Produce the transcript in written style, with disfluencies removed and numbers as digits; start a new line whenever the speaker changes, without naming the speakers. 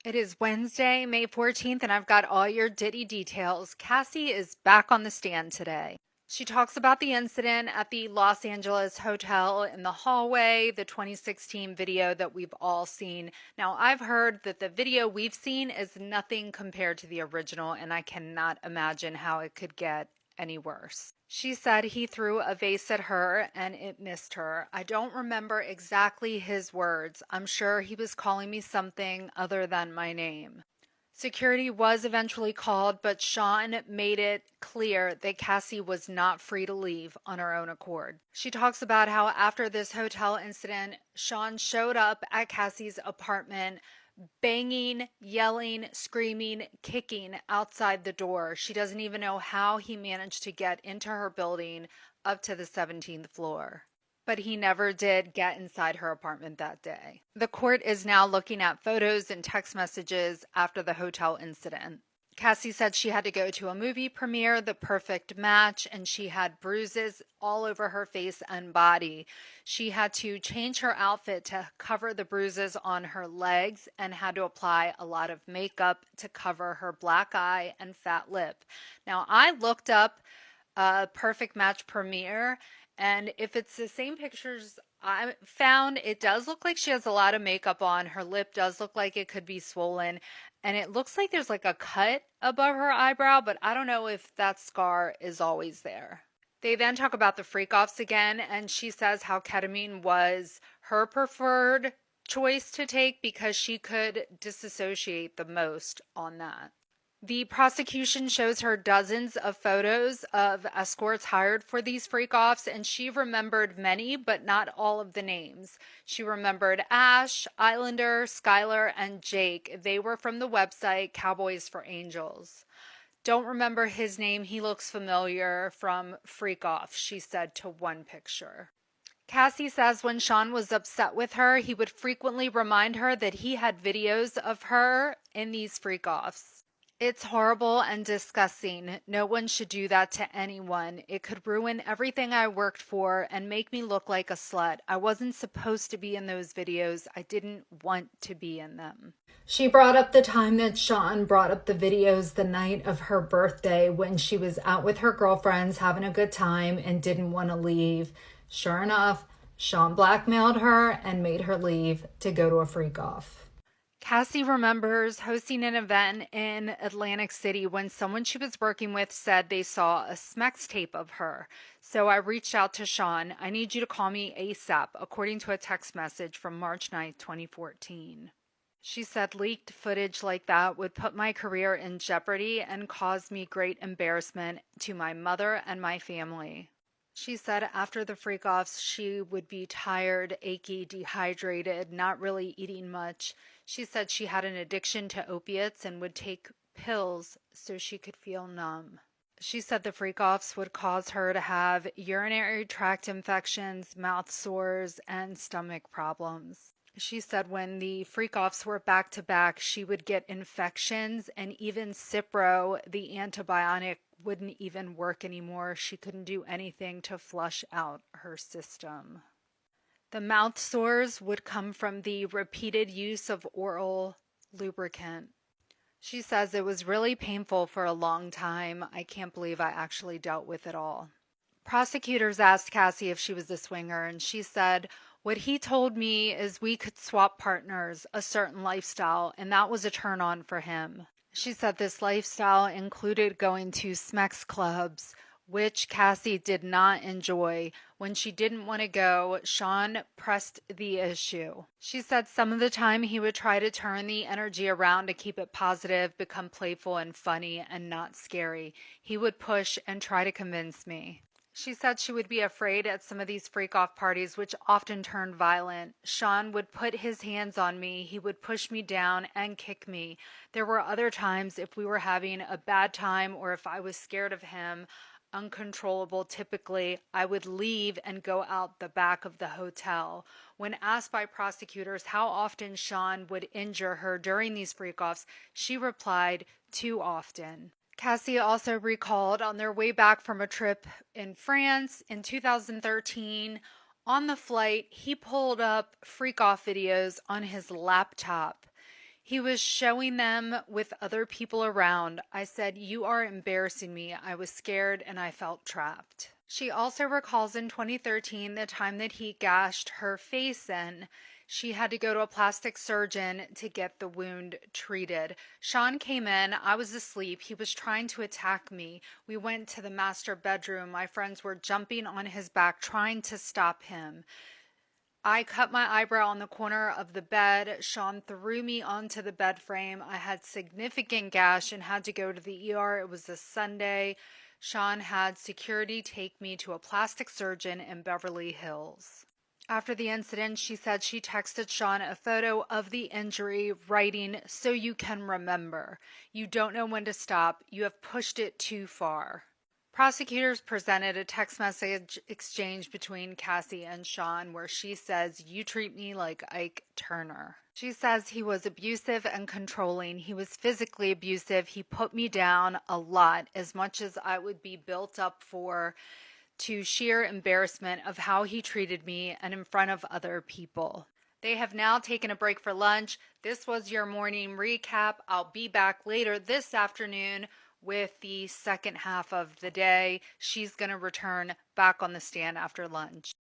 It is Wednesday, May 14th, and I've got all your Diddy details. Cassie is back on the stand today. She talks about the incident at the Los Angeles hotel in the hallway, the 2016 video that we've all seen. Now, I've heard that the video we've seen is nothing compared to the original, and I cannot imagine how it could get any worse. She said he threw a vase at her and it missed her. I don't remember exactly his words. I'm sure he was calling me something other than my name. Security was eventually called, but Sean made it clear that Cassie was not free to leave on her own accord. She talks about how after this hotel incident, Sean showed up at Cassie's apartment banging, yelling, screaming, kicking outside the door. She doesn't even know how he managed to get into her building up to the 17th floor. But he never did get inside her apartment that day. The court is now looking at photos and text messages after the hotel incident. Cassie said she had to go to a movie premiere, The Perfect Match, and she had bruises all over her face and body. She had to change her outfit to cover the bruises on her legs and had to apply a lot of makeup to cover her black eye and fat lip. Now, I looked up Perfect Match premiere, and if it's the same pictures I found, it does look like she has a lot of makeup on. Her lip does look like it could be swollen, and it looks like there's like a cut above her eyebrow, but I don't know if that scar is always there. They then talk about the freak offs again, and she says how ketamine was her preferred choice to take because she could disassociate the most on that. The prosecution shows her dozens of photos of escorts hired for these freak offs, and she remembered many, but not all of the names. She remembered Ash, Islander, Skylar, and Jake. They were from the website Cowboys for Angels. Don't remember his name. He looks familiar from Freak Off, she said to one picture. Cassie says when Sean was upset with her, he would frequently remind her that he had videos of her in these freak offs. It's horrible and disgusting. No one should do that to anyone. It could ruin everything I worked for and make me look like a slut. I wasn't supposed to be in those videos. I didn't want to be in them. She brought up the time that Sean brought up the videos the night of her birthday when she was out with her girlfriends having a good time and didn't want to leave. Sure enough, Sean blackmailed her and made her leave to go to a freak off. Cassie remembers hosting an event in Atlantic City when someone she was working with said they saw a Smex tape of her. So I reached out to Sean. I need you to call me ASAP, according to a text message from March 9th, 2014. She said leaked footage like that would put my career in jeopardy and cause me great embarrassment to my mother and my family. She said after the freak offs, she would be tired, achy, dehydrated, not really eating much. She said she had an addiction to opiates and would take pills so she could feel numb. She said the freak offs would cause her to have urinary tract infections, mouth sores, and stomach problems. She said when the freak offs were back to back, she would get infections, and even Cipro, the antibiotic, wouldn't even work anymore. She couldn't do anything to flush out her system. The mouth sores would come from the repeated use of oral lubricant. She says it was really painful for a long time. I can't believe I actually dealt with it all. Prosecutors asked Cassie if she was a swinger, and she said, what he told me is we could swap partners, a certain lifestyle, and that was a turn on for him. She said this lifestyle included going to Smex clubs, which Cassie did not enjoy. When she didn't want to go, Sean pressed the issue. She said some of the time he would try to turn the energy around to keep it positive, become playful and funny and not scary. He would push and try to convince me. She said she would be afraid at some of these freak-off parties, which often turned violent. Sean would put his hands on me, he would push me down and kick me. There were other times if we were having a bad time or if I was scared of him, uncontrollable typically, I would leave and go out the back of the hotel. When asked by prosecutors how often Sean would injure her during these freak-offs, she replied, too often. Cassie also recalled on their way back from a trip in France in 2013, on the flight, he pulled up freak off videos on his laptop. He was showing them with other people around. I said, "You are embarrassing me." I was scared and I felt trapped. She also recalls in 2013 the time that he gashed her face in. She had to go to a plastic surgeon to get the wound treated. Sean came in. I was asleep. He was trying to attack me. We went to the master bedroom. My friends were jumping on his back, trying to stop him. I cut my eyebrow on the corner of the bed. Sean threw me onto the bed frame. I had significant gash and had to go to the ER. It was a Sunday. Sean had security take me to a plastic surgeon in Beverly Hills. After the incident, she said she texted Sean a photo of the injury, writing, "So you can remember. You don't know when to stop. You have pushed it too far." Prosecutors presented a text message exchange between Cassie and Sean where she says, "You treat me like Ike Turner." She says he was abusive and controlling. He was physically abusive. He put me down a lot, as much as I would be built up for, to sheer embarrassment of how he treated me and in front of other people. They have now taken a break for lunch. This was your morning recap. I'll be back later this afternoon with the second half of the day. She's going to return back on the stand after lunch.